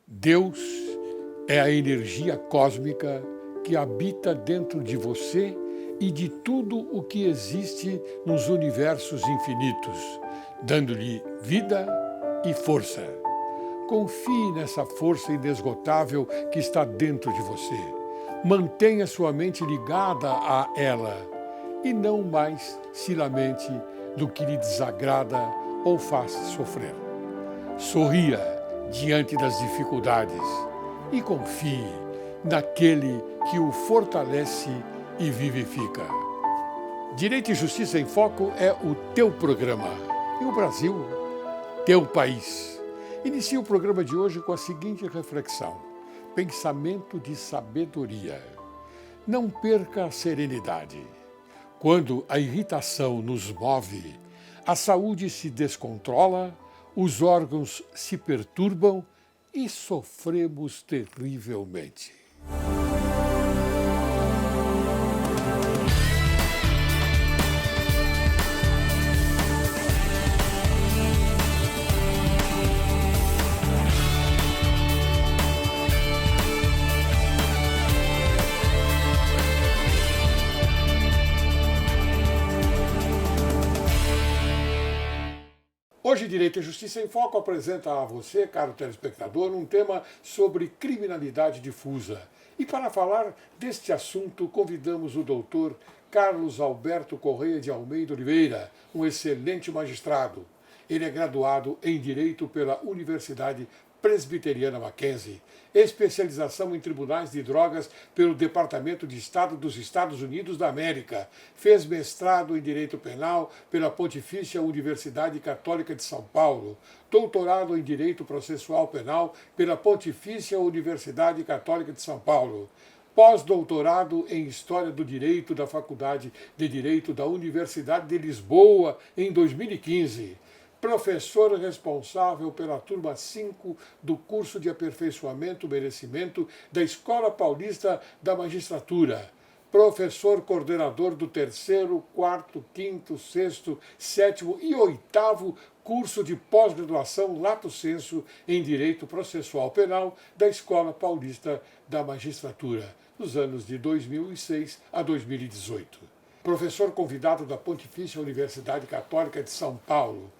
Deus é a energia cósmica que habita dentro de você e de tudo o que existe nos universos infinitos, dando-lhe vida e força. Confie nessa força inesgotável que está dentro de você. Mantenha sua mente ligada a ela e não mais se lamente do que lhe desagrada ou faz sofrer. Sorria diante das dificuldades e confie naquele que o fortalece e vivifica. Direito e Justiça em Foco é o teu programa. E o Brasil, teu país. Inicia o programa de hoje com a seguinte reflexão: pensamento de sabedoria. Não perca a serenidade. Quando a irritação nos move, a saúde se descontrola, os órgãos se perturbam e sofremos terrivelmente. Hoje, Direito e Justiça em Foco apresenta a você, caro telespectador, um tema sobre criminalidade difusa. E para falar deste assunto, convidamos o doutor Carlos Alberto Correia de Almeida Oliveira, um excelente magistrado. Ele é graduado em Direito pela Universidade Presbiteriana Mackenzie, especialização em tribunais de drogas pelo Departamento de Estado dos Estados Unidos da América. Fez mestrado em Direito Penal pela Pontifícia Universidade Católica de São Paulo. Doutorado em Direito Processual Penal pela Pontifícia Universidade Católica de São Paulo. Pós-doutorado em História do Direito da Faculdade de Direito da Universidade de Lisboa em 2015. Professor responsável pela turma 5 do curso de aperfeiçoamento merecimento da Escola Paulista da Magistratura. Professor coordenador do 3º, 4º, 5º, 6º, 7º e 8º curso de pós-graduação Lato Sensu em Direito Processual Penal da Escola Paulista da Magistratura, nos anos de 2006 a 2018. Professor convidado da Pontifícia Universidade Católica de São Paulo.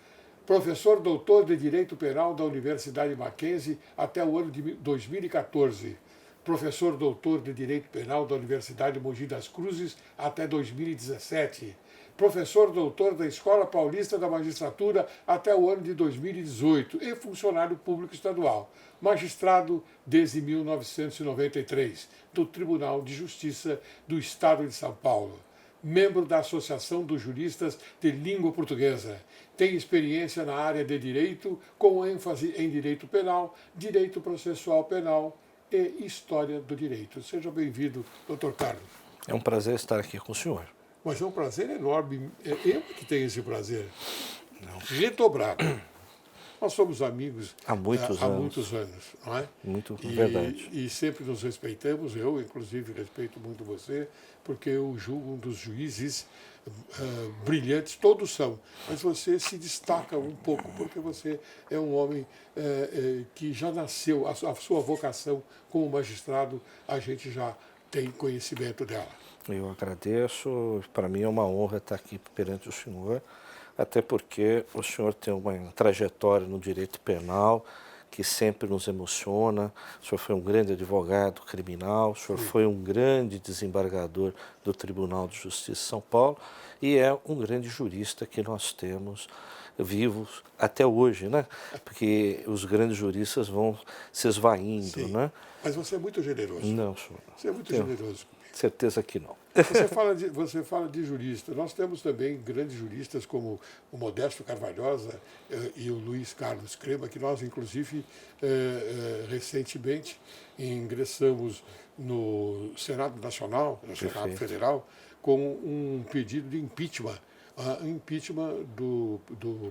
Professor doutor de Direito Penal da Universidade Mackenzie até o ano de 2014. Professor doutor de Direito Penal da Universidade Mogi das Cruzes até 2017. Professor doutor da Escola Paulista da Magistratura até o ano de 2018 e funcionário público estadual. Magistrado desde 1993 do Tribunal de Justiça do Estado de São Paulo. Membro da Associação dos Juristas de Língua Portuguesa. Tem experiência na área de direito, com ênfase em direito penal, direito processual penal e história do direito. Seja bem-vindo, doutor Carlos. É um prazer estar aqui com o senhor. Mas é um prazer enorme. É eu que tenho esse prazer. Redobrado. Nós somos amigos há muitos anos, não é? Muito verdade. E sempre nos respeitamos, eu inclusive respeito muito você, porque eu julgo um dos juízes brilhantes, todos são, mas você se destaca um pouco, porque você é um homem que já nasceu, a sua vocação como magistrado, a gente já tem conhecimento dela. Eu agradeço, para mim é uma honra estar aqui perante o senhor, até porque o senhor tem uma trajetória no direito penal que sempre nos emociona. O senhor foi um grande advogado criminal, o senhor foi um grande desembargador do Tribunal de Justiça de São Paulo e é um grande jurista que nós temos vivos até hoje, né? Porque os grandes juristas vão se esvaindo, Sim. né? Mas você é muito generoso. Não, senhor. Você é muito generoso. Certeza que não. Você fala de jurista. Nós temos também grandes juristas como o Modesto Carvalhosa e o Luiz Carlos Crema, que nós, inclusive, recentemente ingressamos no Senado Nacional, no Senado Federal, com um pedido de impeachment do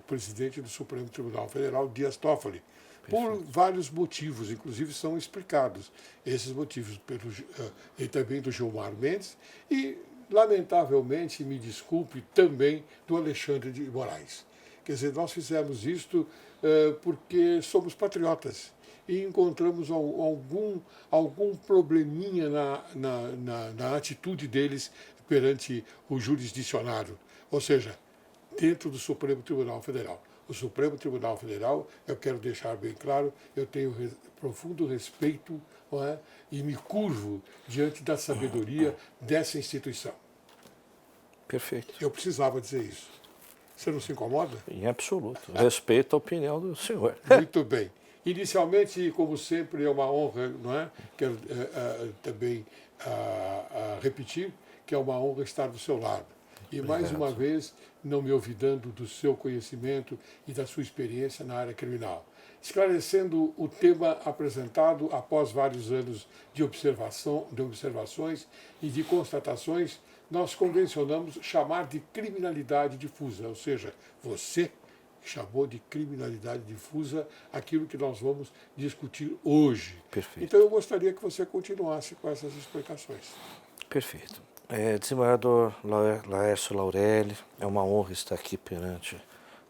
presidente do Supremo Tribunal Federal, Dias Toffoli. Por vários motivos, inclusive são explicados esses motivos e também do Gilmar Mendes e, lamentavelmente, me desculpe, também do Alexandre de Moraes. Quer dizer, nós fizemos isto porque somos patriotas e encontramos algum probleminha na atitude deles perante o jurisdicionário, ou seja, dentro do Supremo Tribunal Federal. O Supremo Tribunal Federal, eu quero deixar bem claro, eu tenho profundo respeito, não é? E me curvo diante da sabedoria dessa instituição. Perfeito. Eu precisava dizer isso. Você não se incomoda? Em absoluto. Respeito a opinião do senhor. Muito bem. Inicialmente, como sempre, é uma honra, não é? Quero também repetir que é uma honra estar do seu lado. E mais uma vez, não me olvidando do seu conhecimento e da sua experiência na área criminal. Esclarecendo o tema apresentado após vários anos de observações e de constatações, nós convencionamos chamar de criminalidade difusa, ou seja, você chamou de criminalidade difusa aquilo que nós vamos discutir hoje. Perfeito. Então eu gostaria que você continuasse com essas explicações. Perfeito. Desembargador Laércio Laurelli, é uma honra estar aqui perante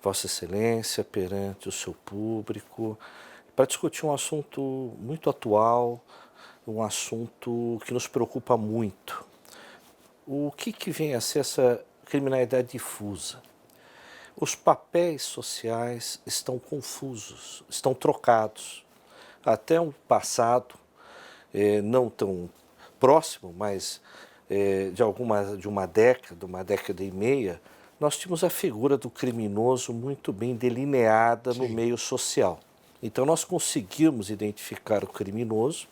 Vossa Excelência, perante o seu público, para discutir um assunto muito atual, um assunto que nos preocupa muito. O que vem a ser essa criminalidade difusa? Os papéis sociais estão confusos, estão trocados. Até um passado, não tão próximo, mas de uma década e meia, nós tínhamos a figura do criminoso muito bem delineada no meio social. Então nós conseguimos identificar o criminoso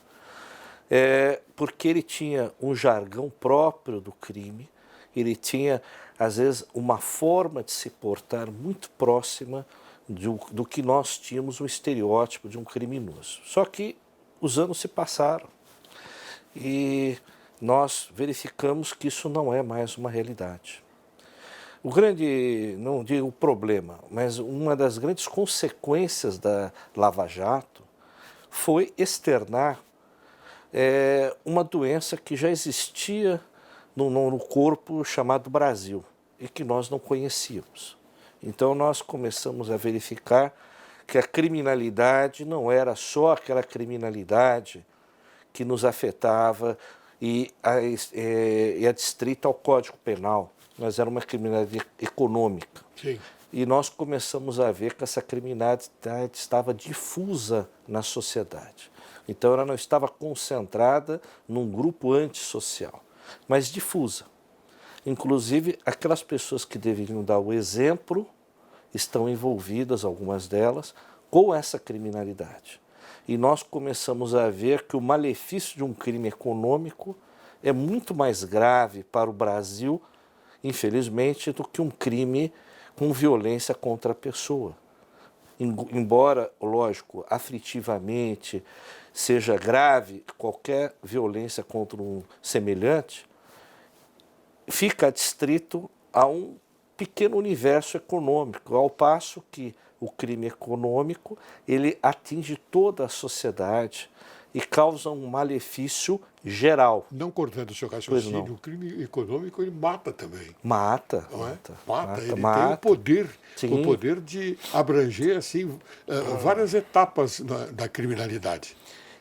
porque ele tinha um jargão próprio do crime, ele tinha, às vezes, uma forma de se portar muito próxima do que nós tínhamos um estereótipo de um criminoso. Só que os anos se passaram e nós verificamos que isso não é mais uma realidade. O grande, não digo problema, mas uma das grandes consequências da Lava Jato foi externar uma doença que já existia no corpo chamado Brasil e que nós não conhecíamos. Então nós começamos a verificar que a criminalidade não era só aquela criminalidade que nos afetava e adstrita ao Código Penal, mas era uma criminalidade econômica. Sim. E nós começamos a ver que essa criminalidade estava difusa na sociedade. Então ela não estava concentrada num grupo antissocial, mas difusa. Inclusive, aquelas pessoas que deveriam dar o exemplo estão envolvidas, algumas delas, com essa criminalidade. E nós começamos a ver que o malefício de um crime econômico é muito mais grave para o Brasil, infelizmente, do que um crime com violência contra a pessoa. Embora, lógico, aflitivamente seja grave qualquer violência contra um semelhante, fica adstrito a um pequeno universo econômico, ao passo que o crime econômico ele atinge toda a sociedade e causa um malefício geral. Não cortando o seu raciocínio, o crime econômico ele mata também. Mata. Não é? Mata. Ele tem o poder de abranger assim, várias etapas da criminalidade.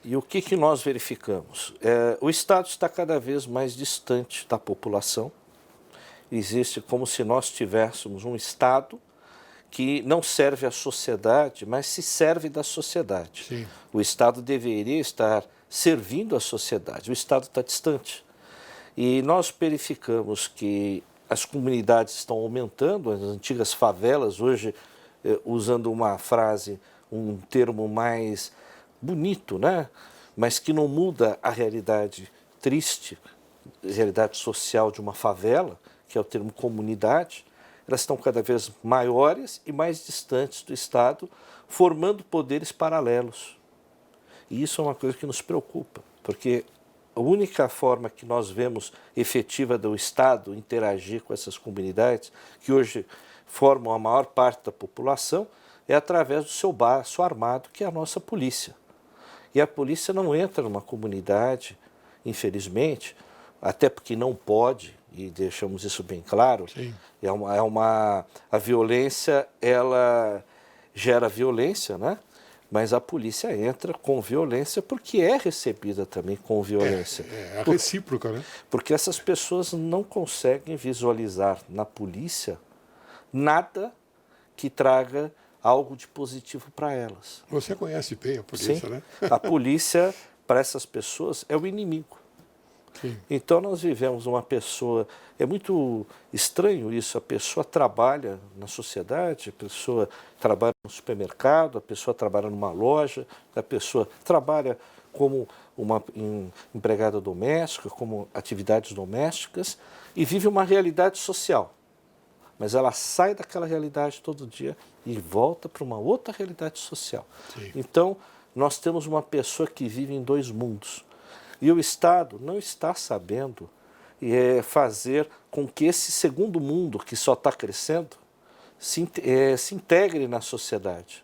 E o que nós verificamos? O Estado está cada vez mais distante da população. Existe como se nós tivéssemos um Estado que não serve à sociedade, mas se serve da sociedade. Sim. O Estado deveria estar servindo a sociedade, o Estado está distante. E nós verificamos que as comunidades estão aumentando, as antigas favelas, hoje, usando uma frase, um termo mais bonito, né? Mas que não muda a realidade triste, a realidade social de uma favela, que é o termo comunidade. Elas estão cada vez maiores e mais distantes do Estado, formando poderes paralelos. E isso é uma coisa que nos preocupa, porque a única forma que nós vemos efetiva do Estado interagir com essas comunidades, que hoje formam a maior parte da população, é através do seu braço armado, que é a nossa polícia. E a polícia não entra numa comunidade, infelizmente, até porque não pode, e deixamos isso bem claro. Sim. A violência, ela gera violência, né? mas a polícia entra com violência porque é recebida também com violência. É a recíproca, né? Porque essas pessoas não conseguem visualizar na polícia nada que traga algo de positivo para elas. Você conhece bem a polícia, Sim, né? a polícia, para essas pessoas, é o inimigo. Sim. Então nós vivemos uma pessoa, é muito estranho isso, a pessoa trabalha na sociedade, a pessoa trabalha no supermercado, a pessoa trabalha numa loja, a pessoa trabalha como uma empregada doméstica, como atividades domésticas e vive uma realidade social. Mas ela sai daquela realidade todo dia e volta para uma outra realidade social. Sim. Então nós temos uma pessoa que vive em dois mundos. E o Estado não está sabendo fazer com que esse segundo mundo, que só está crescendo, se integre na sociedade.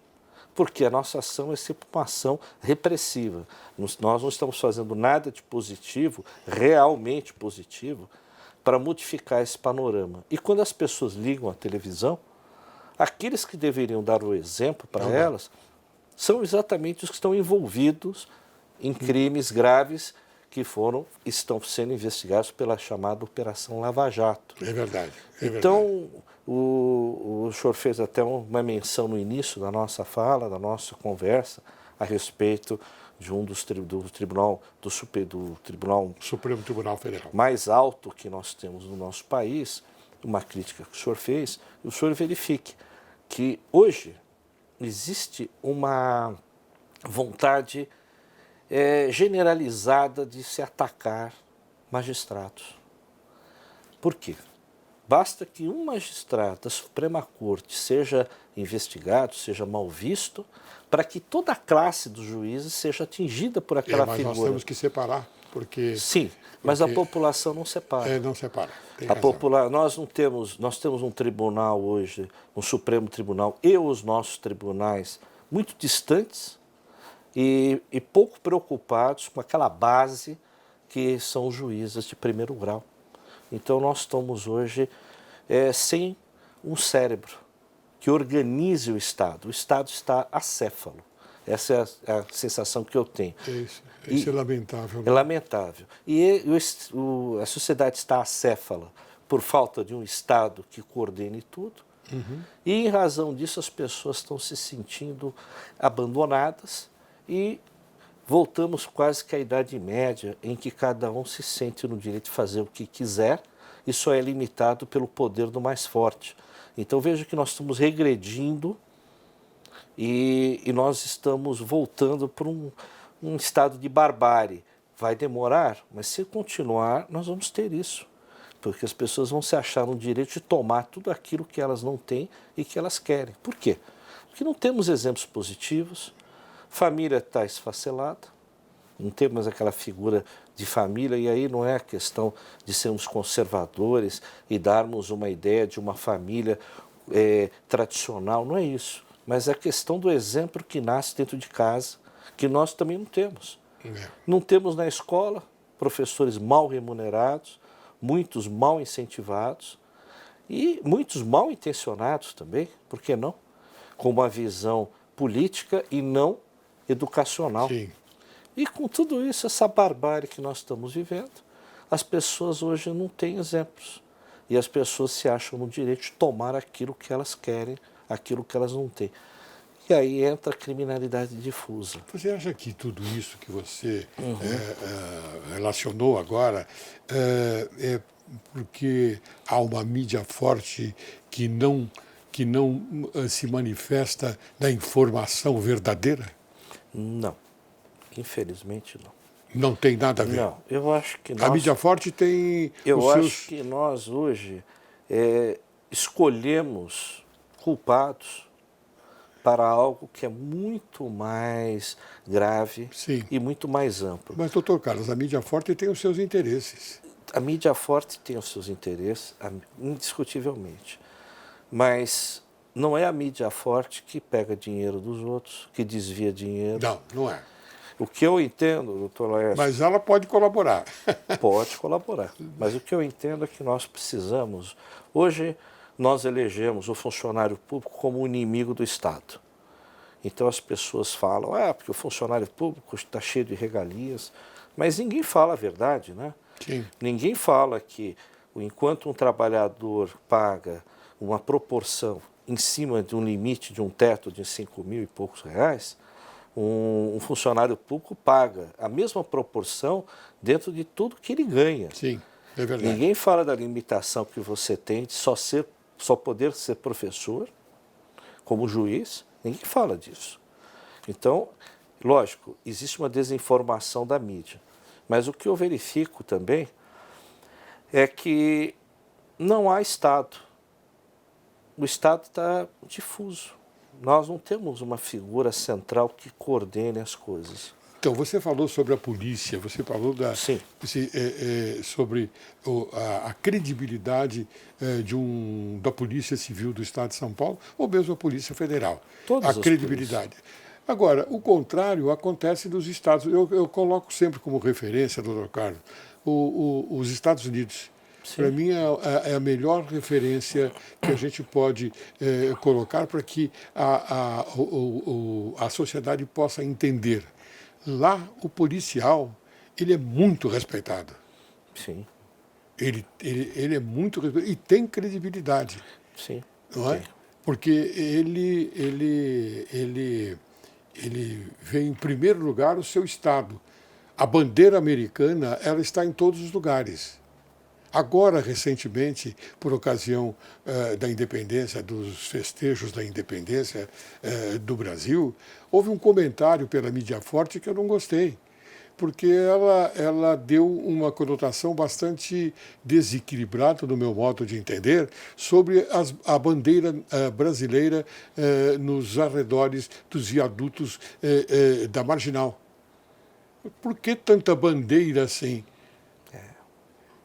Porque a nossa ação é sempre uma ação repressiva. Nós não estamos fazendo nada de positivo, realmente positivo, para modificar esse panorama. E quando as pessoas ligam a televisão, aqueles que deveriam dar o exemplo para elas são exatamente os que estão envolvidos em crimes graves que estão sendo investigados pela chamada Operação Lava Jato. É verdade. Então, o senhor fez até uma menção no início da nossa fala, da nossa conversa, a respeito de do Tribunal Supremo Tribunal Federal mais alto que nós temos no nosso país, uma crítica que o senhor fez, e o senhor verifique que hoje existe uma vontade generalizada de se atacar magistrados. Por quê? Basta que um magistrado da Suprema Corte seja investigado, seja mal visto, para que toda a classe dos juízes seja atingida por aquela figura. Mas nós temos que separar, porque... Sim, mas a população não separa. Não separa. Nós temos um tribunal hoje, um Supremo Tribunal e os nossos tribunais muito distantes, e pouco preocupados com aquela base que são os juízes de primeiro grau. Então nós estamos hoje sem um cérebro que organize o Estado. O Estado está acéfalo. Essa é a sensação que eu tenho. Isso é lamentável. É lamentável. E a sociedade está acéfala por falta de um Estado que coordene tudo. Uhum. E em razão disso as pessoas estão se sentindo abandonadas. E voltamos quase que à Idade Média, em que cada um se sente no direito de fazer o que quiser e só é limitado pelo poder do mais forte. Então veja que nós estamos regredindo e nós estamos voltando para um estado de barbárie. Vai demorar, mas se continuar, nós vamos ter isso. Porque as pessoas vão se achar no direito de tomar tudo aquilo que elas não têm e que elas querem. Por quê? Porque não temos exemplos positivos. Família está esfacelada, não temos aquela figura de família, e aí não é a questão de sermos conservadores e darmos uma ideia de uma família tradicional, não é isso. Mas é a questão do exemplo que nasce dentro de casa, que nós também não temos. Não temos na escola professores mal remunerados, muitos mal incentivados e muitos mal intencionados também, por que não? Com uma visão política e não educacional. Sim. E com tudo isso, essa barbárie que nós estamos vivendo, as pessoas hoje não têm exemplos. E as pessoas se acham no direito de tomar aquilo que elas querem, aquilo que elas não têm. E aí entra a criminalidade difusa. Você acha que tudo isso que você relacionou agora é porque há uma mídia forte que não se manifesta na informação verdadeira? Não, infelizmente não. Não tem nada a ver? Não, eu acho que nós... A mídia forte tem acho que nós hoje escolhemos culpados para algo que é muito mais grave. Sim. E muito mais amplo. Mas, doutor Carlos, a mídia forte tem os seus interesses. A mídia forte tem os seus interesses, indiscutivelmente. Mas não é a mídia forte que pega dinheiro dos outros, que desvia dinheiro. Não, não é. O que eu entendo, doutor Laércio... Mas ela pode colaborar. Pode colaborar. Mas o que eu entendo é que nós precisamos... Hoje, nós elegemos o funcionário público como o inimigo do Estado. Então as pessoas falam, porque o funcionário público está cheio de regalias, mas ninguém fala a verdade, né? Sim. Ninguém fala que enquanto um trabalhador paga uma proporção em cima de um limite, de um teto de 5 mil e poucos reais, um funcionário público paga a mesma proporção dentro de tudo que ele ganha. Sim, é verdade. Ninguém fala da limitação que você tem de só poder ser professor, como juiz, ninguém fala disso. Então, lógico, existe uma desinformação da mídia, mas o que eu verifico também é que não há Estado. O Estado está difuso. Nós não temos uma figura central que coordene as coisas. Então, você falou sobre a polícia, você falou sobre a credibilidade da Polícia Civil do Estado de São Paulo, ou mesmo a Polícia Federal. Todas a credibilidade. Agora, o contrário acontece nos Estados Unidos. Eu coloco sempre como referência, doutor Carlos, os Estados Unidos. Para mim é a melhor referência que a gente pode colocar para que a sociedade possa entender. Lá, o policial, ele é muito respeitado. Sim. Ele é muito respeitado e tem credibilidade. Sim. Não é? Porque ele vê em primeiro lugar o seu Estado. A bandeira americana, ela está em todos os lugares. Agora, recentemente, por ocasião da independência, dos festejos da independência do Brasil, houve um comentário pela mídia forte que eu não gostei, porque ela deu uma conotação bastante desequilibrada, no meu modo de entender, sobre a bandeira brasileira nos arredores dos viadutos da Marginal. Por que tanta bandeira assim?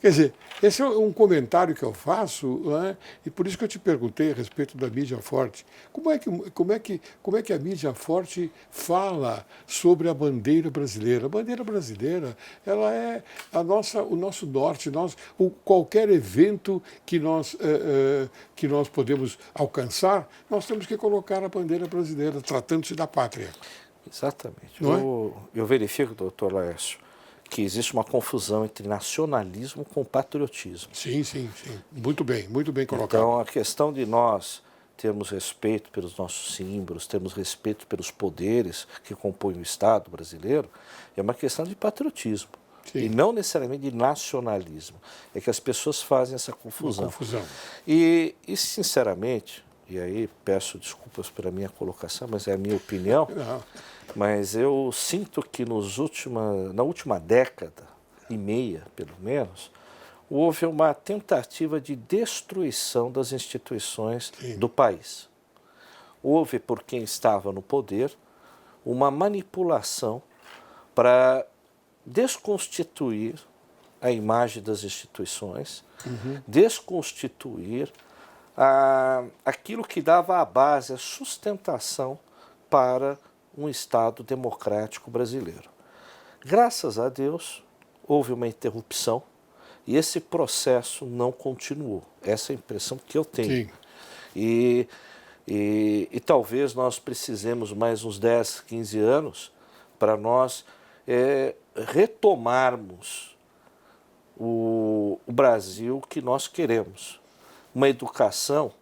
Quer dizer, esse é um comentário que eu faço, né? E por isso que eu te perguntei a respeito da mídia forte. Como é que a mídia forte fala sobre a bandeira brasileira? A bandeira brasileira, ela é o nosso norte. Qualquer evento que nós podemos alcançar, nós temos que colocar a bandeira brasileira, tratando-se da pátria. Exatamente. Não eu verifico, doutor Laércio, que existe uma confusão entre nacionalismo com patriotismo. Sim. Muito bem colocado. Então, a questão de nós termos respeito pelos nossos símbolos, termos respeito pelos poderes que compõem o Estado brasileiro, é uma questão de patriotismo. Sim. E não necessariamente de nacionalismo. É que as pessoas fazem essa confusão. Uma confusão. E, sinceramente, e aí peço desculpas pela minha colocação, mas é a minha opinião, mas eu sinto que na última década e meia, pelo menos, houve uma tentativa de destruição das instituições do país. Houve, por quem estava no poder, uma manipulação para desconstituir a imagem das instituições, desconstituir aquilo que dava a base, a sustentação para um Estado democrático brasileiro. Graças a Deus, houve uma interrupção e esse processo não continuou. Essa é a impressão que eu tenho. Sim. E talvez nós precisemos mais uns 10, 15 anos para nós retomarmos o Brasil que nós queremos. Uma educação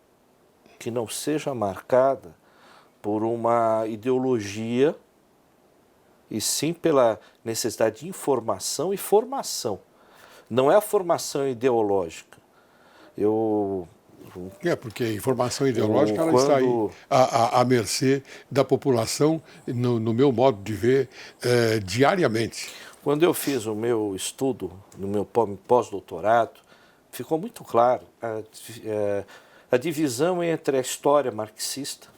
que não seja marcada por uma ideologia, e sim pela necessidade de informação e formação. Não é a formação ideológica. Porque a informação ideológica ela está aí à mercê da população, no meu modo de ver, diariamente. Quando eu fiz o meu estudo, no meu pós-doutorado, ficou muito claro a divisão entre a história marxista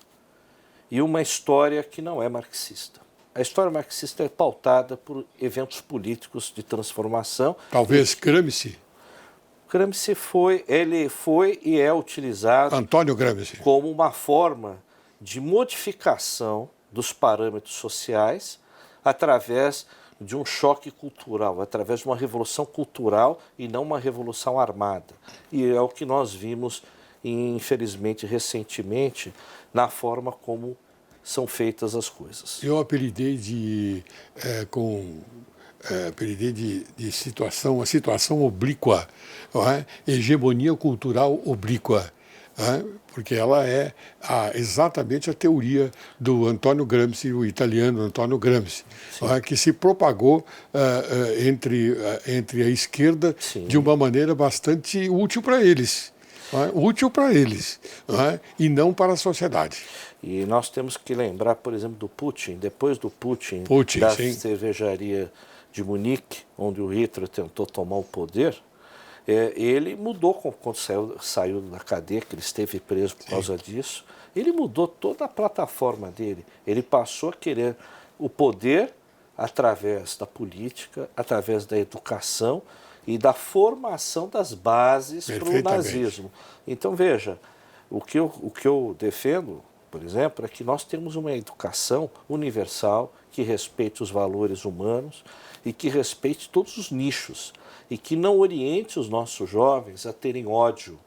e uma história que não é marxista. A história marxista é pautada por eventos políticos de transformação. Talvez Gramsci. Gramsci foi e é utilizado Antônio Gramsci como uma forma de modificação dos parâmetros sociais através de um choque cultural, através de uma revolução cultural e não uma revolução armada. E é o que nós vimos, infelizmente, recentemente, na forma como são feitas as coisas. Eu apelidei de situação, a situação oblíqua, não é? Hegemonia cultural oblíqua, não é? Porque ela é exatamente a teoria do Antônio Gramsci, o italiano Antônio Gramsci, não é? Que se propagou entre a esquerda Sim. de uma maneira bastante útil para eles. Não é? Útil para eles, não é? E não para a sociedade. E nós temos que lembrar, por exemplo, do Putin, depois do Putin da cervejaria de Munique, onde o Hitler tentou tomar o poder, ele mudou, quando saiu da cadeia, que ele esteve preso por causa disso, ele mudou toda a plataforma dele. Ele passou a querer o poder através da política, através da educação e da formação das bases para o nazismo. Então, veja, o que eu defendo, por exemplo, é que nós temos uma educação universal que respeite os valores humanos e que respeite todos os nichos e que não oriente os nossos jovens a terem ódio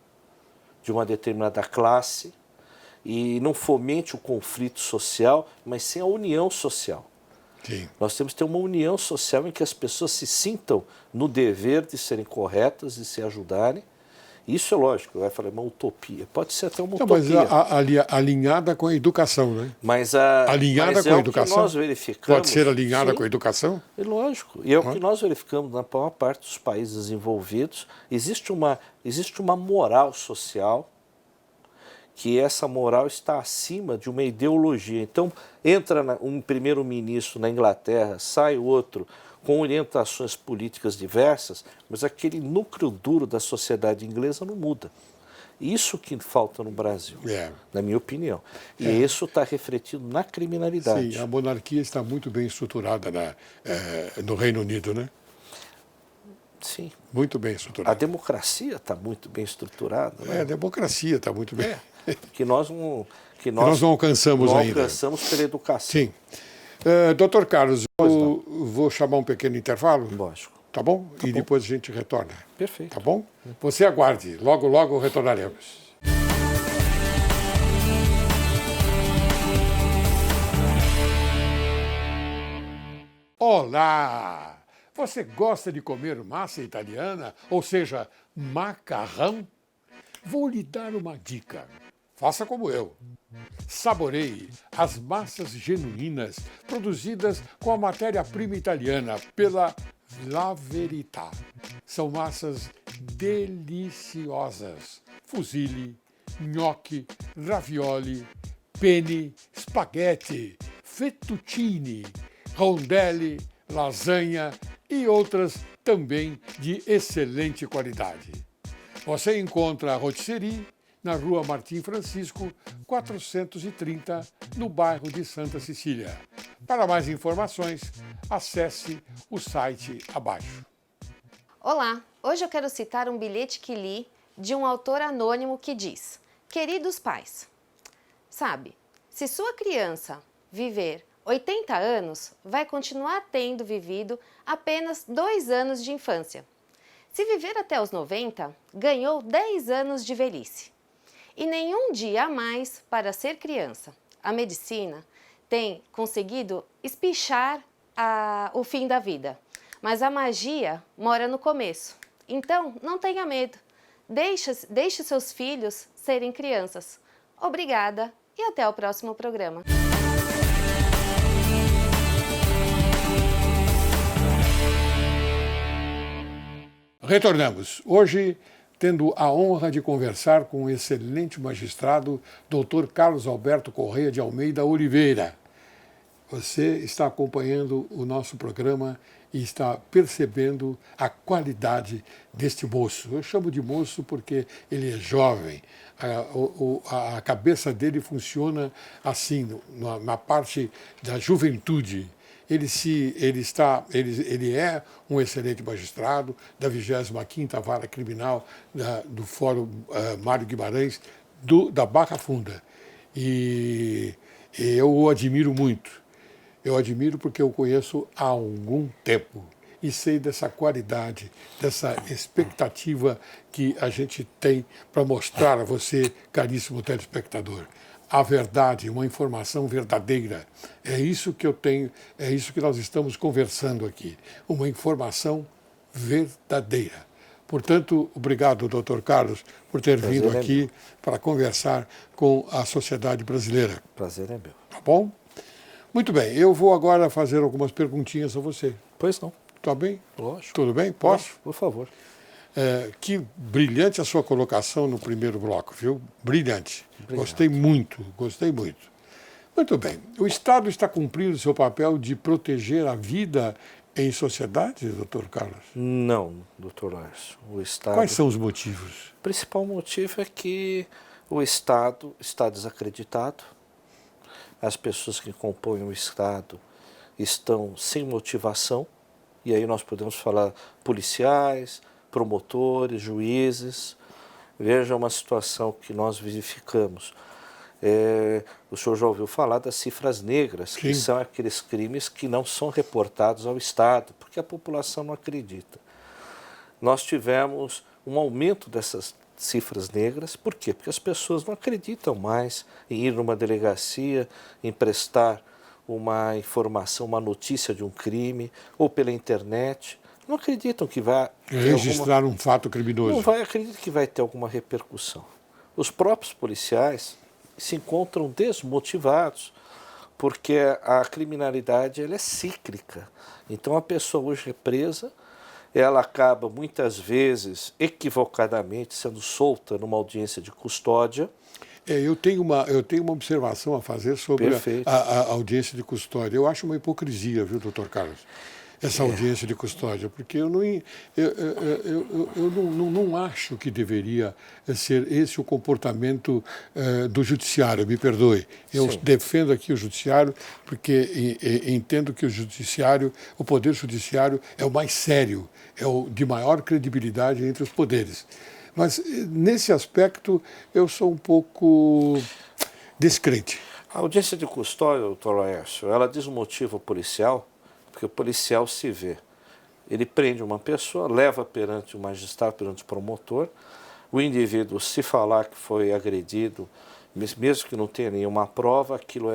de uma determinada classe e não fomente o conflito social, mas sim a união social. Sim. Nós temos que ter uma união social em que as pessoas se sintam no dever de serem corretas, de se ajudarem. Isso é lógico, vai falar, é uma utopia. Pode ser até uma utopia. Mas alinhada com a educação, né? Alinhada com a educação. Que nós verificamos, pode ser alinhada com a educação? É lógico. E é o que nós verificamos na maior parte dos países desenvolvidos. Existe uma moral social, que essa moral está acima de uma ideologia. Então, entra um primeiro-ministro na Inglaterra, sai outro com orientações políticas diversas, mas aquele núcleo duro da sociedade inglesa não muda. Isso que falta no Brasil, na minha opinião. E isso está refletido na criminalidade. Sim, a monarquia está muito bem estruturada no Reino Unido, né? Sim. Muito bem estruturada. A democracia está muito bem estruturada. Né? A democracia está muito bem. Que nós não alcançamos ainda. Não alcançamos pela educação. Sim. Doutor Carlos, eu vou chamar um pequeno intervalo. Lógico. Tá bom? Tá e bom. depois a gente retorna. Perfeito. Tá bom? Você aguarde. Logo, logo retornaremos. Olá! Você gosta de comer massa italiana, ou seja, macarrão? Vou lhe dar uma dica. Faça como eu. Saboreie as massas genuínas produzidas com a matéria-prima italiana pela La Verità. São massas deliciosas. Fusilli, gnocchi, ravioli, penne, spaghetti, fettuccine, rondelli, lasanha e outras também de excelente qualidade. Você encontra a Rotisserie na Rua Martim Francisco, 430, no bairro de Santa Cecília. Para mais informações, acesse o site abaixo. Olá, hoje eu quero citar um bilhete que li de um autor anônimo que diz: queridos pais, sabe, se sua criança viver 80 anos, vai continuar tendo vivido apenas 2 anos de infância. Se viver até os 90, ganhou 10 anos de velhice. E nenhum dia a mais para ser criança. A medicina tem conseguido espichar o fim da vida, mas a magia mora no começo. Então, não tenha medo. Deixe seus filhos serem crianças. Obrigada e até o próximo programa. Retornamos. Hoje, tendo a honra de conversar com o excelente magistrado, Dr. Carlos Alberto Correia de Almeida Oliveira. Você está acompanhando o nosso programa e está percebendo a deste moço. Eu chamo de moço porque ele é jovem. A cabeça dele funciona assim, na parte da juventude. Ele é um excelente magistrado da 25ª Vara Criminal do Fórum Mário Guimarães, da Barra Funda. E eu o admiro muito. Eu admiro porque eu conheço há algum tempo e sei dessa qualidade, dessa expectativa que a gente tem para mostrar a você, caríssimo telespectador. a verdade, uma informação verdadeira. É isso que eu tenho, é isso que nós estamos conversando aqui. Uma informação verdadeira. Portanto, obrigado, Dr. Carlos, por ter vindo aqui para conversar com a sociedade brasileira. Prazer é meu. Tá bom? Muito bem, eu vou agora fazer algumas perguntinhas a você. Pois não. Tá bem? Lógico. Tudo bem? Posso? Por favor. Que brilhante a sua colocação no primeiro bloco, viu? Brilhante. Obrigado. Gostei muito, gostei muito. Muito bem. O Estado está cumprindo seu papel de proteger a vida em sociedade, doutor Carlos? Não, doutor Laércio. O Estado... Quais são os motivos? O principal motivo é que o Estado está desacreditado, as pessoas que compõem o Estado estão sem motivação, e aí nós podemos falar policiais, promotores, juízes. Veja uma situação que nós verificamos. O senhor já ouviu falar das cifras negras, que são aqueles crimes que não são reportados ao Estado, porque a população não acredita. Nós tivemos um aumento dessas cifras negras, por quê? Porque as pessoas não acreditam mais em ir numa delegacia, em prestar uma informação, uma notícia de um crime, ou pela internet. Não acreditam que vai registrar um fato criminoso. Não acreditam que vai ter alguma repercussão. Os próprios policiais se encontram desmotivados, porque a criminalidade ela é cíclica. Então a pessoa hoje é presa, ela acaba muitas vezes equivocadamente sendo solta numa audiência de custódia. Eu tenho uma observação a fazer sobre a audiência de custódia. Eu acho uma hipocrisia, viu, doutor Carlos? Essa audiência de custódia, porque eu não acho que deveria ser esse o comportamento do judiciário, me perdoe. Eu defendo aqui o judiciário porque entendo que o poder judiciário é o mais sério, é o de maior credibilidade entre os poderes. Mas, nesse aspecto, eu sou um pouco descrente. A audiência de custódia, doutor Laércio, ela desmotiva o policial, porque o policial se vê. Ele prende uma pessoa, leva perante o magistrado, perante o promotor, o indivíduo, se falar que foi agredido, mesmo que não tenha nenhuma prova, aquilo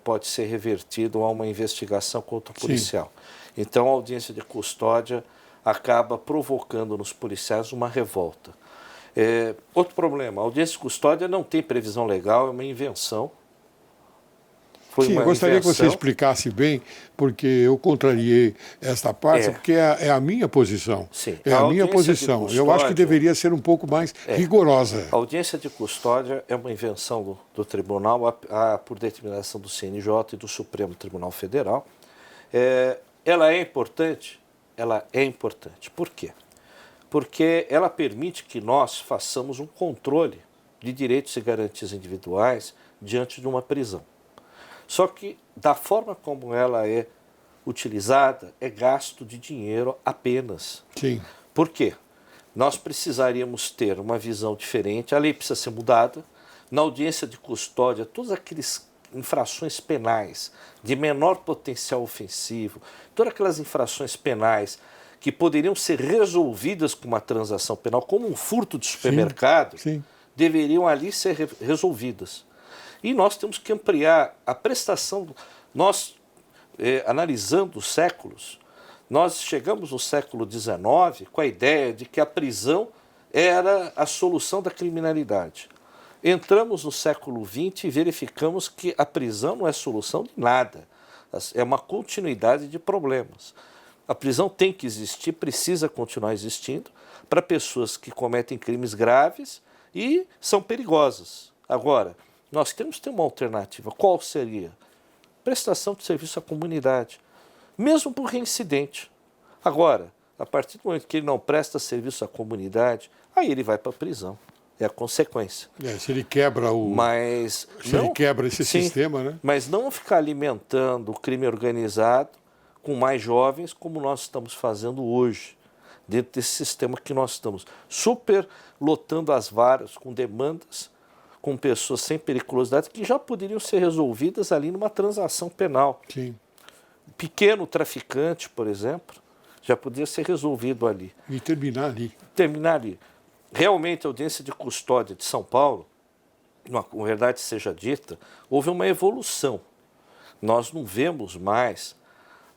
pode ser revertido a uma investigação contra o policial. Então, a audiência de custódia acaba provocando nos policiais uma revolta. Outro problema, a audiência de custódia não tem previsão legal, é uma invenção. Eu gostaria que você explicasse bem, porque eu contrariei esta parte, porque é a minha posição. Sim. É a minha posição. Eu acho que deveria ser um pouco mais rigorosa. A audiência de custódia é uma invenção do tribunal, por determinação do CNJ e do Supremo Tribunal Federal. Ela é importante? Ela é importante. Por quê? Porque ela permite que nós façamos um controle de direitos e garantias individuais diante de uma prisão. Só que, da forma como ela é utilizada, é gasto de dinheiro apenas. Sim. Por quê? Nós precisaríamos ter uma visão diferente, a lei precisa ser mudada. Na audiência de custódia, todas aquelas infrações penais de menor potencial ofensivo, todas aquelas infrações penais que poderiam ser resolvidas com uma transação penal, como um furto de supermercado, deveriam ali ser resolvidas. E nós temos que ampliar a prestação. Nós, analisando os séculos, nós chegamos no século XIX com a ideia de que a prisão era a solução da criminalidade. Entramos no século XX e verificamos que a prisão não é solução de nada. É uma continuidade de problemas. A prisão tem que existir, precisa continuar existindo, para pessoas que cometem crimes graves e são perigosas. Agora, nós temos que ter uma alternativa. Qual seria? Prestação de serviço à comunidade, mesmo por reincidente. Agora, a partir do momento que ele não presta serviço à comunidade, aí ele vai para a prisão. É a consequência. Se ele quebra ele quebra esse sistema, né? Mas não ficar alimentando o crime organizado com mais jovens, como nós estamos fazendo hoje, dentro desse sistema que nós estamos superlotando as varas com demandas, com pessoas sem periculosidade que já poderiam ser resolvidas ali numa transação penal. Sim. Pequeno traficante, por exemplo, já poderia ser resolvido ali. E terminar ali. Terminar ali. Realmente, a audiência de custódia de São Paulo uma verdade seja dita, houve uma evolução. Nós não vemos mais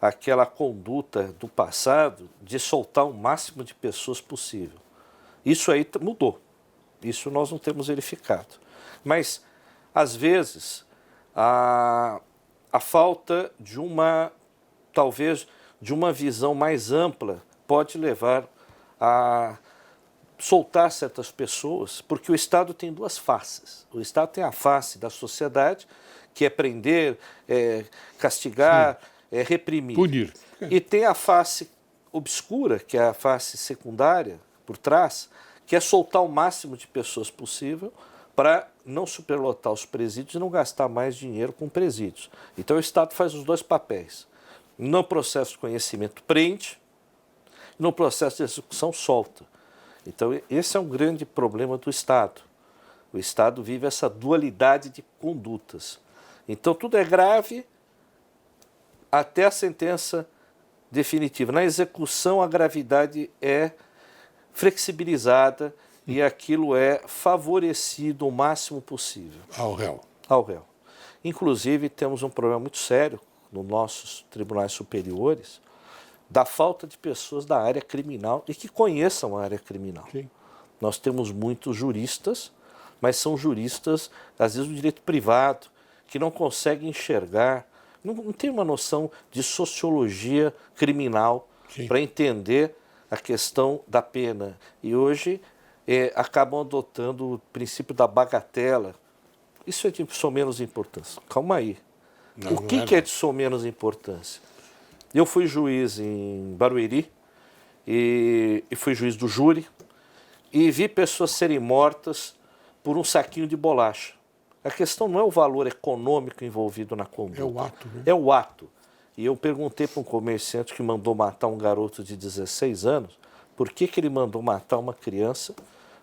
aquela conduta do passado de soltar o máximo de pessoas possível. Isso aí mudou. Isso nós não temos verificado. Mas, às vezes, a falta de talvez, de uma visão mais ampla pode levar a soltar certas pessoas, porque o Estado tem duas faces. O Estado tem a face da sociedade, que é prender, castigar, reprimir. Punir. E tem a face obscura, que é a face secundária, por trás, que é soltar o máximo de pessoas possível para não superlotar os presídios e não gastar mais dinheiro com presídios. Então o Estado faz os dois papéis. No processo de conhecimento prende, no processo de execução solta. Então esse é um grande problema do Estado. O Estado vive essa dualidade de condutas. Então tudo é grave até a sentença definitiva. Na execução a gravidade é flexibilizada e aquilo é favorecido o máximo possível. Ao réu. Ao réu. Inclusive, temos um problema muito sério nos nossos tribunais superiores da falta de pessoas da área criminal e que conheçam a área criminal. Sim. Nós temos muitos juristas, mas são juristas, às vezes, do direito privado, que não conseguem enxergar, não tem uma noção de sociologia criminal para entender a questão da pena. E hoje acabam adotando o princípio da bagatela. Isso é de só menos importância. Calma aí. O que é de só menos importância? Eu fui juiz em Barueri e fui juiz do júri e vi pessoas serem mortas por um saquinho de bolacha. A questão não é o valor econômico envolvido na conduta. É o ato. Né? É o ato. E eu perguntei para um comerciante que mandou matar um garoto de 16 anos, por que ele mandou matar uma criança,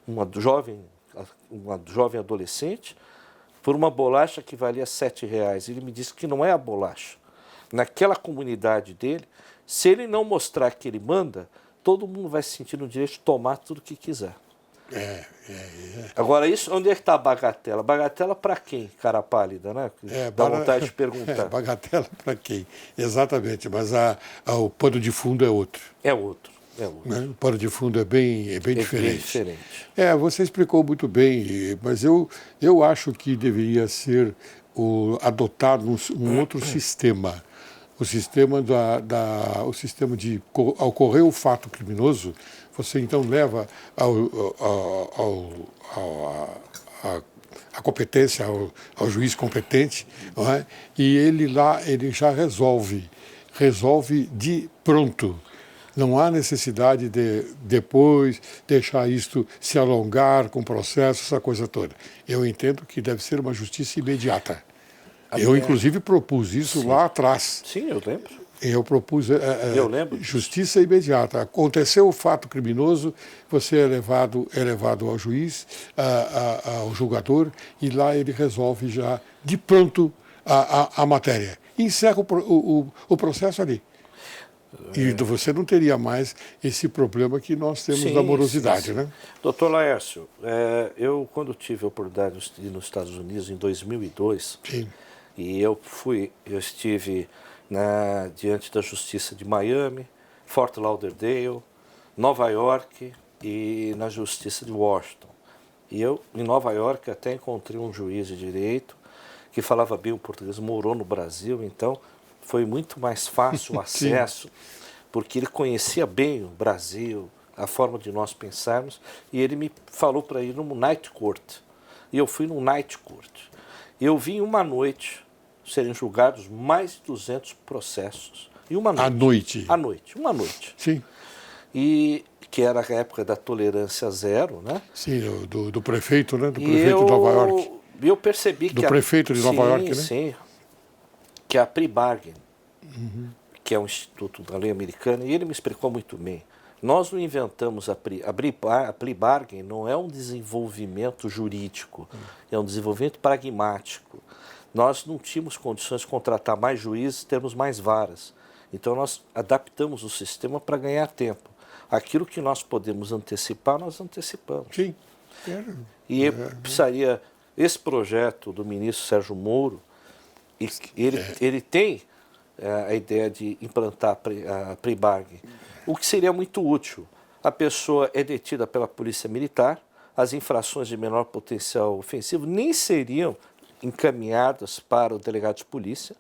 uma jovem adolescente, por uma bolacha que valia R$7. Ele me disse que não é a bolacha. Naquela comunidade dele, se ele não mostrar que ele manda, todo mundo vai se sentir no direito de tomar tudo o que quiser. Agora, isso, onde é que está a bagatela? Bagatela para quem, cara pálida, né? Dá vontade de perguntar. Bagatela para quem? Exatamente, mas o pano de fundo é outro. É outro. Né? O pano de fundo é bem diferente. Bem diferente. Você explicou muito bem, mas eu acho que deveria ser adotado um outro sistema. O sistema o sistema de ocorrer o fato criminoso, você então leva a competência ao juiz competente, não é? E ele já resolve de pronto. Não há necessidade de depois deixar isto se alongar com processo, essa coisa toda. Eu entendo que deve ser uma justiça imediata. Eu, inclusive, propus isso lá atrás. Sim, eu lembro. Eu propus eu lembro. Justiça imediata. Aconteceu o fato criminoso, você é levado ao juiz, ao julgador, e lá ele resolve já de pronto a matéria. Encerra o processo ali. E você não teria mais esse problema que nós temos da morosidade, né? Doutor Laércio, eu quando tive a oportunidade de ir nos Estados Unidos em 2002, sim. E eu estive diante da Justiça de Miami, Fort Lauderdale, Nova York e na Justiça de Washington. E eu, em Nova York, até encontrei um juiz de direito que falava bem o português, morou no Brasil, então foi muito mais fácil o acesso, porque ele conhecia bem o Brasil, a forma de nós pensarmos, e ele me falou para ir num night court. E eu fui num night court. Eu vi em uma noite serem julgados mais de 200 processos. E uma noite. À noite? À noite, uma noite. Sim. E que era a época da tolerância zero, né? Sim, do prefeito, né? Do prefeito de Nova York. E eu percebi que... Do prefeito de Nova York, né? Sim, que a Plea Bargain, que é um instituto da lei americana, e ele me explicou muito bem. Nós não inventamos a Plea Bargain, não é um desenvolvimento jurídico, é um desenvolvimento pragmático. Nós não tínhamos condições de contratar mais juízes, termos mais varas. Então nós adaptamos o sistema para ganhar tempo. Aquilo que nós podemos antecipar, nós antecipamos. Sim. E precisaria... esse projeto do ministro Sérgio Moro, ele tem a ideia de implantar a PRIBAG, o que seria muito útil. A pessoa é detida pela polícia militar, as infrações de menor potencial ofensivo nem seriam encaminhadas para o delegado de polícia,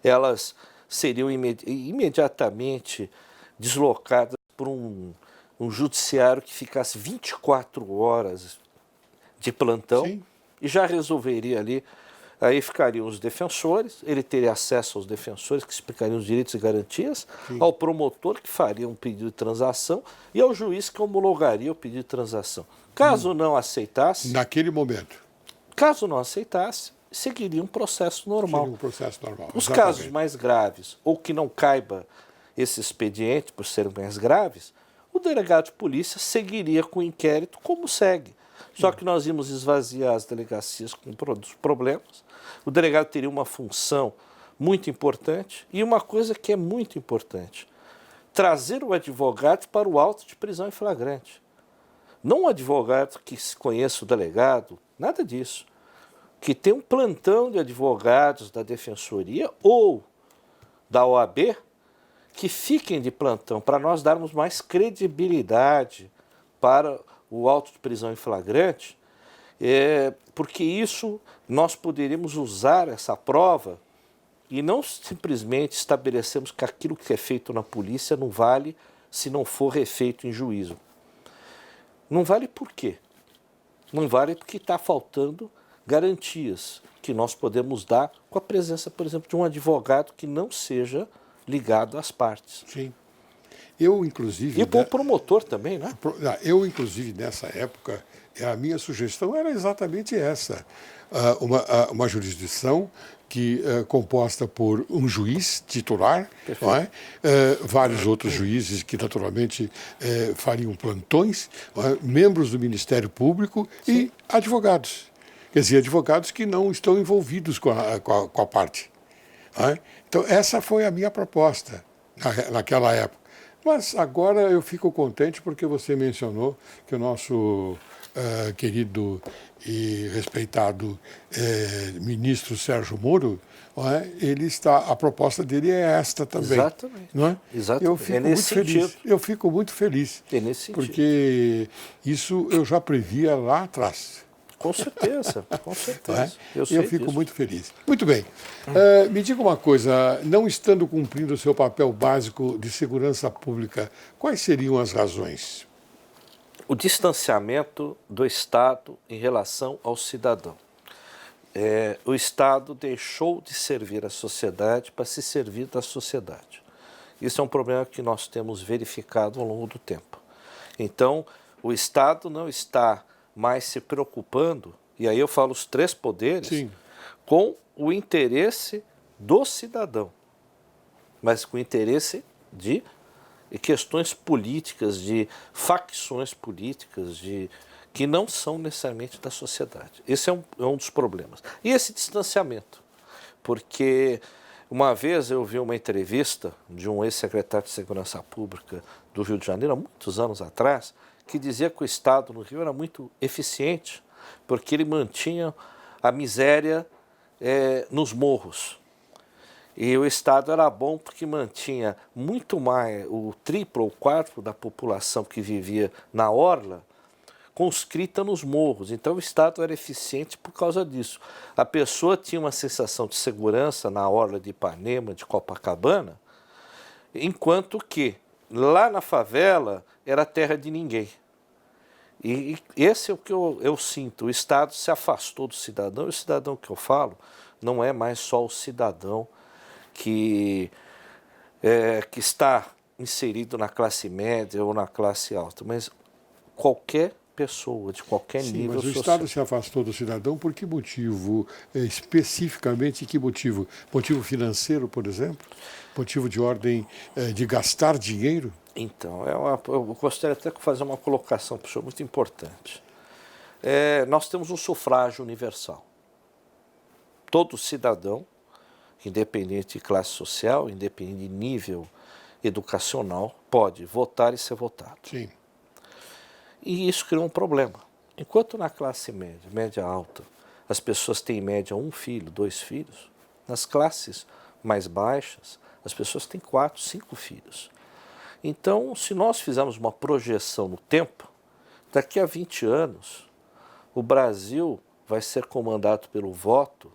elas seriam imediatamente deslocadas por um judiciário que ficasse 24 horas de plantão. Sim. E já resolveria ali. Aí ficariam os defensores, ele teria acesso aos defensores que explicariam os direitos e garantias, sim, ao promotor que faria um pedido de transação e ao juiz que homologaria o pedido de transação. Caso não aceitasse... Naquele momento. Caso não aceitasse, seguiria um processo normal. Seria um processo normal. Os casos mais graves, ou que não caiba esse expediente por serem mais graves, o delegado de polícia seguiria com o inquérito como segue. Só que nós íamos esvaziar as delegacias com problemas. O delegado teria uma função muito importante e uma coisa que é muito importante, trazer o advogado para o auto de prisão em flagrante. Não um advogado que conheça o delegado, nada disso. Que tem um plantão de advogados da Defensoria ou da OAB que fiquem de plantão para nós darmos mais credibilidade para o auto de prisão em flagrante, porque isso nós poderíamos usar essa prova e não simplesmente estabelecemos que aquilo que é feito na polícia não vale se não for refeito em juízo. Não vale por quê? Não vale porque está faltando garantias que nós podemos dar com a presença, por exemplo, de um advogado que não seja ligado às partes. Sim. Eu, inclusive... E para o promotor também, né? Eu, inclusive, nessa época, a minha sugestão era exatamente essa. Uma jurisdição que composta por um juiz titular, não é? Vários outros juízes que, naturalmente, fariam plantões, membros do Ministério Público, sim, e advogados. Quer dizer, advogados que não estão envolvidos com a parte. Não é? Então, essa foi a minha proposta naquela época. Mas agora eu fico contente porque você mencionou que o nosso querido e respeitado ministro Sérgio Moro, não é? A proposta dele é esta também. Exatamente. Não é? Exatamente. Eu fico muito feliz. Eu fico muito feliz. É nesse sentido. Porque isso eu já previa lá atrás. Com certeza, com certeza. Eu fico muito feliz. Muito bem. Me diga uma coisa, não estando cumprindo o seu papel básico de segurança pública, quais seriam as razões? O distanciamento do Estado em relação ao cidadão. O Estado deixou de servir a sociedade para se servir da sociedade. Isso é um problema que nós temos verificado ao longo do tempo. Então, o Estado não está mais se preocupando, e aí eu falo os três poderes, sim, com o interesse do cidadão, mas com o interesse de questões políticas, de facções políticas, que não são necessariamente da sociedade. Esse é um dos problemas. E esse distanciamento, porque uma vez eu vi uma entrevista de um ex-secretário de Segurança Pública do Rio de Janeiro, há muitos anos atrás, que dizia que o Estado no Rio era muito eficiente, porque ele mantinha a miséria nos morros. E o Estado era bom porque mantinha muito mais, o triplo ou quarto da população que vivia na orla, conscrita nos morros. Então o Estado era eficiente por causa disso. A pessoa tinha uma sensação de segurança na orla de Ipanema, de Copacabana, enquanto que lá na favela era terra de ninguém. E esse é o que eu sinto. O Estado se afastou do cidadão, e o cidadão que eu falo não é mais só o cidadão que está inserido na classe média ou na classe alta, mas qualquer pessoa, de qualquer nível social. Mas o Estado se afastou do cidadão por que motivo? Especificamente que motivo? Motivo financeiro, por exemplo? Motivo de ordem de gastar dinheiro? Então, eu gostaria até de fazer uma colocação para o senhor muito importante. Nós temos um sufrágio universal. Todo cidadão, independente de classe social, independente de nível educacional, pode votar e ser votado. Sim. E isso criou um problema. Enquanto na classe média, média alta, as pessoas têm em média 1 filho, 2 filhos. Nas classes mais baixas, as pessoas têm 4, 5 filhos. Então, se nós fizermos uma projeção no tempo, daqui a 20 anos, o Brasil vai ser comandado pelo voto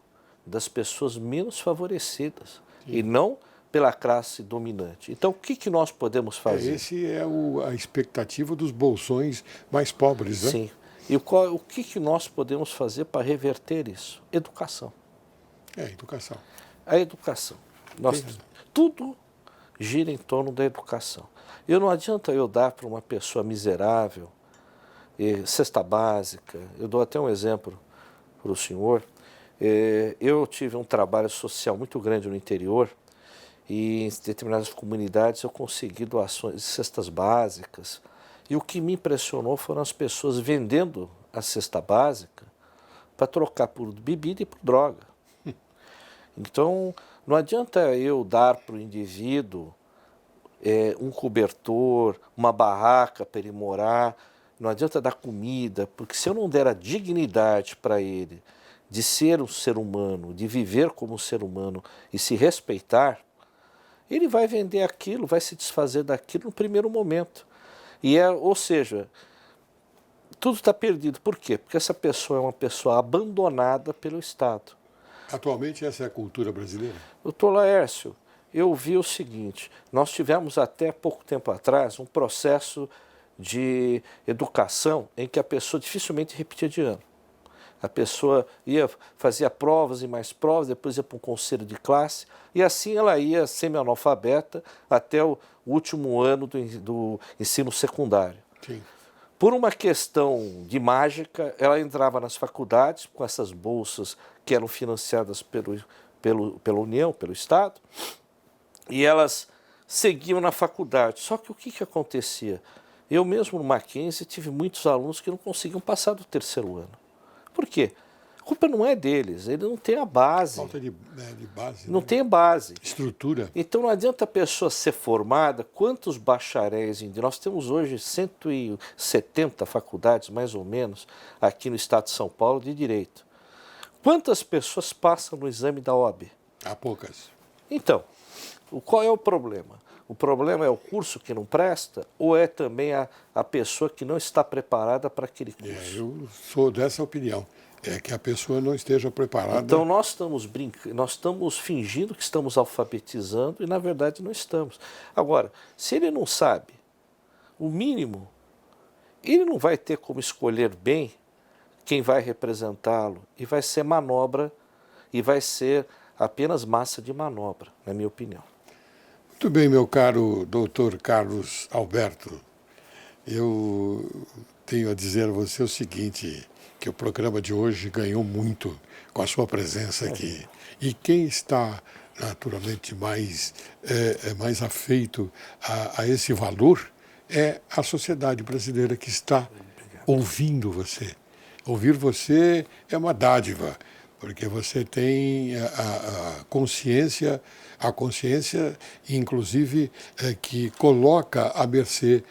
das pessoas menos favorecidas e não pela classe dominante. Então, o que nós podemos fazer? Esse é a expectativa dos bolsões mais pobres, né? Sim. E o que nós podemos fazer para reverter isso? Educação. Educação. A educação. Tudo gira em torno da educação. E não adianta eu dar para uma pessoa miserável cesta básica. Eu dou até um exemplo para o senhor. Eu tive um trabalho social muito grande no interior e em determinadas comunidades eu consegui doações de cestas básicas. E o que me impressionou foram as pessoas vendendo a cesta básica para trocar por bebida e por droga. Então, não adianta eu dar para o indivíduo um cobertor, uma barraca para ele morar, não adianta dar comida, porque se eu não der a dignidade para ele de ser um ser humano, de viver como um ser humano e se respeitar, ele vai vender aquilo, vai se desfazer daquilo no primeiro momento. Ou seja, tudo está perdido. Por quê? Porque essa pessoa é uma pessoa abandonada pelo Estado. Atualmente essa é a cultura brasileira? Doutor Laércio, eu vi o seguinte, nós tivemos até pouco tempo atrás um processo de educação em que a pessoa dificilmente repetia de ano. A pessoa fazia provas e mais provas, depois ia para um conselho de classe, e assim ela ia semi-analfabeta até o último ano do ensino secundário. Sim. Por uma questão de mágica, ela entrava nas faculdades com essas bolsas que eram financiadas pela União, pelo Estado, e elas seguiam na faculdade. Só que o que acontecia? Eu mesmo no Mackenzie tive muitos alunos que não conseguiam passar do 3º ano. Por quê? A culpa não é deles, eles não têm a base. Falta de base. Não né? tem base. Estrutura. Então não adianta a pessoa ser formada. Quantos bacharéis? Nós temos hoje 170 faculdades, mais ou menos, aqui no estado de São Paulo, de Direito. Quantas pessoas passam no exame da OAB? Há poucas. Então, qual é o problema? O problema é o curso que não presta ou é também a pessoa que não está preparada para aquele curso? Eu sou dessa opinião. É que a pessoa não esteja preparada. Então nós estamos brincando, nós estamos fingindo que estamos alfabetizando e na verdade não estamos. Agora, se ele não sabe o mínimo, ele não vai ter como escolher bem quem vai representá-lo e vai ser manobra e vai ser apenas massa de manobra, na minha opinião. Muito bem, meu caro doutor Carlos Alberto. Eu tenho a dizer a você o seguinte, que o programa de hoje ganhou muito com a sua presença aqui. E quem está, naturalmente, mais afeito a esse valor é a sociedade brasileira que está ouvindo você. Ouvir você é uma dádiva, porque você tem a consciência, inclusive, que coloca à mercê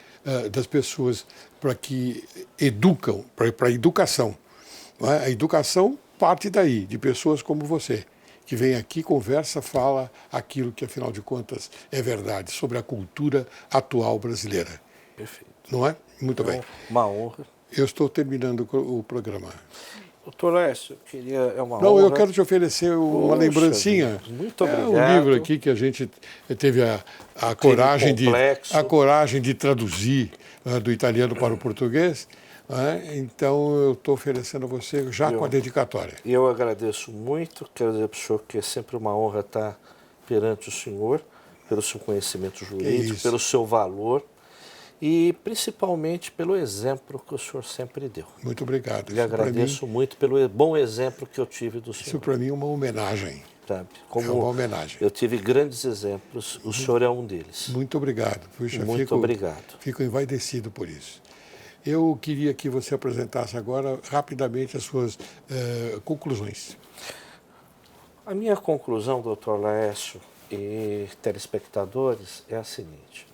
das pessoas para que educam, para a educação. Não é? A educação parte daí, de pessoas como você, que vem aqui, conversa, fala aquilo que, afinal de contas, é verdade, sobre a cultura atual brasileira. Perfeito. Não é? Muito bem. Uma honra. Eu estou terminando o programa. Doutor Lécio, é uma honra. Não, eu quero te oferecer uma lembrancinha. Deus, muito obrigado. Um livro aqui que a gente teve a coragem de traduzir do italiano para o português. Então, eu estou oferecendo a você já com a dedicatória. Eu agradeço muito, quero dizer para o senhor que é sempre uma honra estar perante o senhor, pelo seu conhecimento jurídico, pelo seu valor e principalmente pelo exemplo que o senhor sempre deu. Muito obrigado. Lhe agradeço muito pelo bom exemplo que eu tive do senhor. Isso para mim é uma homenagem. Sabe? É uma homenagem. Eu tive grandes exemplos, o senhor é um deles. Muito obrigado. Puxa, muito obrigado. Fico envaidecido por isso. Eu queria que você apresentasse agora rapidamente as suas conclusões. A minha conclusão, doutor Laércio e telespectadores, é a seguinte.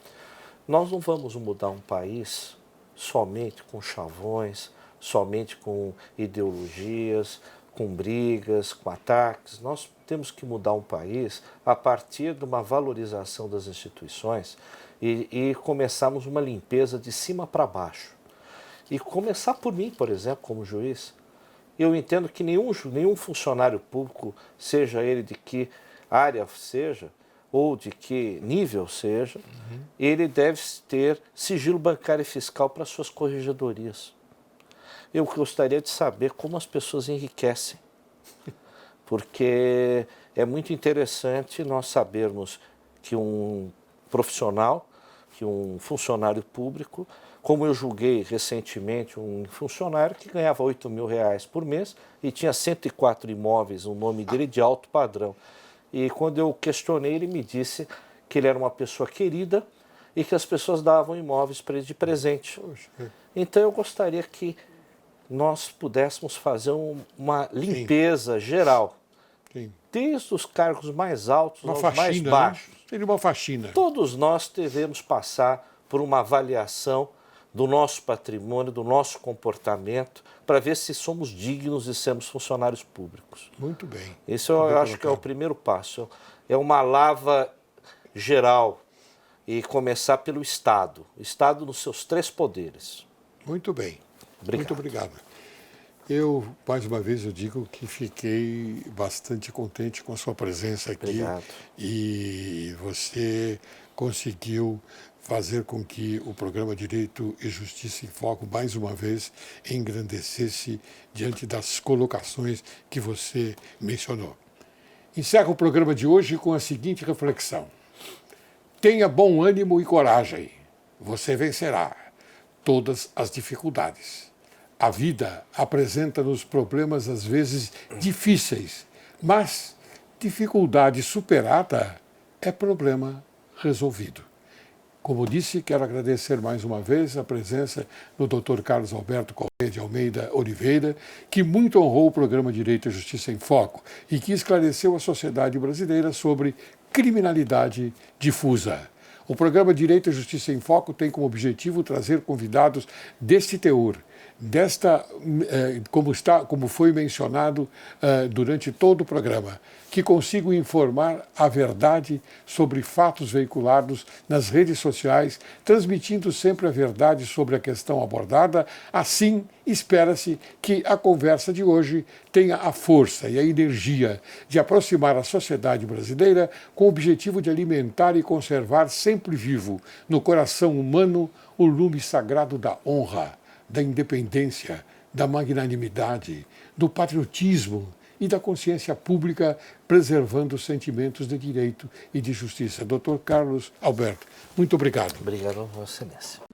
Nós não vamos mudar um país somente com chavões, somente com ideologias, com brigas, com ataques. Nós temos que mudar um país a partir de uma valorização das instituições e começarmos uma limpeza de cima para baixo. E começar por mim, por exemplo, como juiz. Eu entendo que nenhum funcionário público, seja ele de que área seja, ou de que nível seja, ele deve ter sigilo bancário e fiscal para suas corregedorias. Eu gostaria de saber como as pessoas enriquecem, porque é muito interessante nós sabermos que um profissional, que um funcionário público, como eu julguei recentemente um funcionário que ganhava R$8.000 por mês e tinha 104 imóveis, o nome dele de alto padrão. E quando eu questionei, ele me disse que ele era uma pessoa querida e que as pessoas davam imóveis para ele de presente. Então eu gostaria que nós pudéssemos fazer uma limpeza geral, desde os cargos mais altos aos mais baixos. Seria uma faxina. Todos nós devemos passar por uma avaliação do nosso patrimônio, do nosso comportamento, para ver se somos dignos de sermos funcionários públicos. Muito bem. Esse eu acho que é o primeiro passo. É uma lava geral e começar pelo Estado. O Estado nos seus 3 poderes. Muito bem. Obrigado. Muito obrigado. Eu, mais uma vez, eu digo que fiquei bastante contente com a sua presença aqui. Obrigado. E você conseguiu fazer com que o programa Direito e Justiça em Foco, mais uma vez, engrandecesse diante das colocações que você mencionou. Encerro o programa de hoje com a seguinte reflexão. Tenha bom ânimo e coragem. Você vencerá todas as dificuldades. A vida apresenta-nos problemas às vezes difíceis, mas dificuldade superada é problema resolvido. Como disse, quero agradecer mais uma vez a presença do Dr. Carlos Alberto Corrêa de Almeida Oliveira, que muito honrou o programa Direito e Justiça em Foco e que esclareceu a sociedade brasileira sobre criminalidade difusa. O programa Direito e Justiça em Foco tem como objetivo trazer convidados deste teor, como foi mencionado durante todo o programa, que consigam informar a verdade sobre fatos veiculados nas redes sociais, transmitindo sempre a verdade sobre a questão abordada. Assim, espera-se que a conversa de hoje tenha a força e a energia de aproximar a sociedade brasileira com o objetivo de alimentar e conservar sempre vivo no coração humano o lume sagrado da honra, da independência, da magnanimidade, do patriotismo e da consciência pública, preservando os sentimentos de direito e de justiça. Dr. Carlos Alberto, muito obrigado. Obrigado a Vossa Excelência.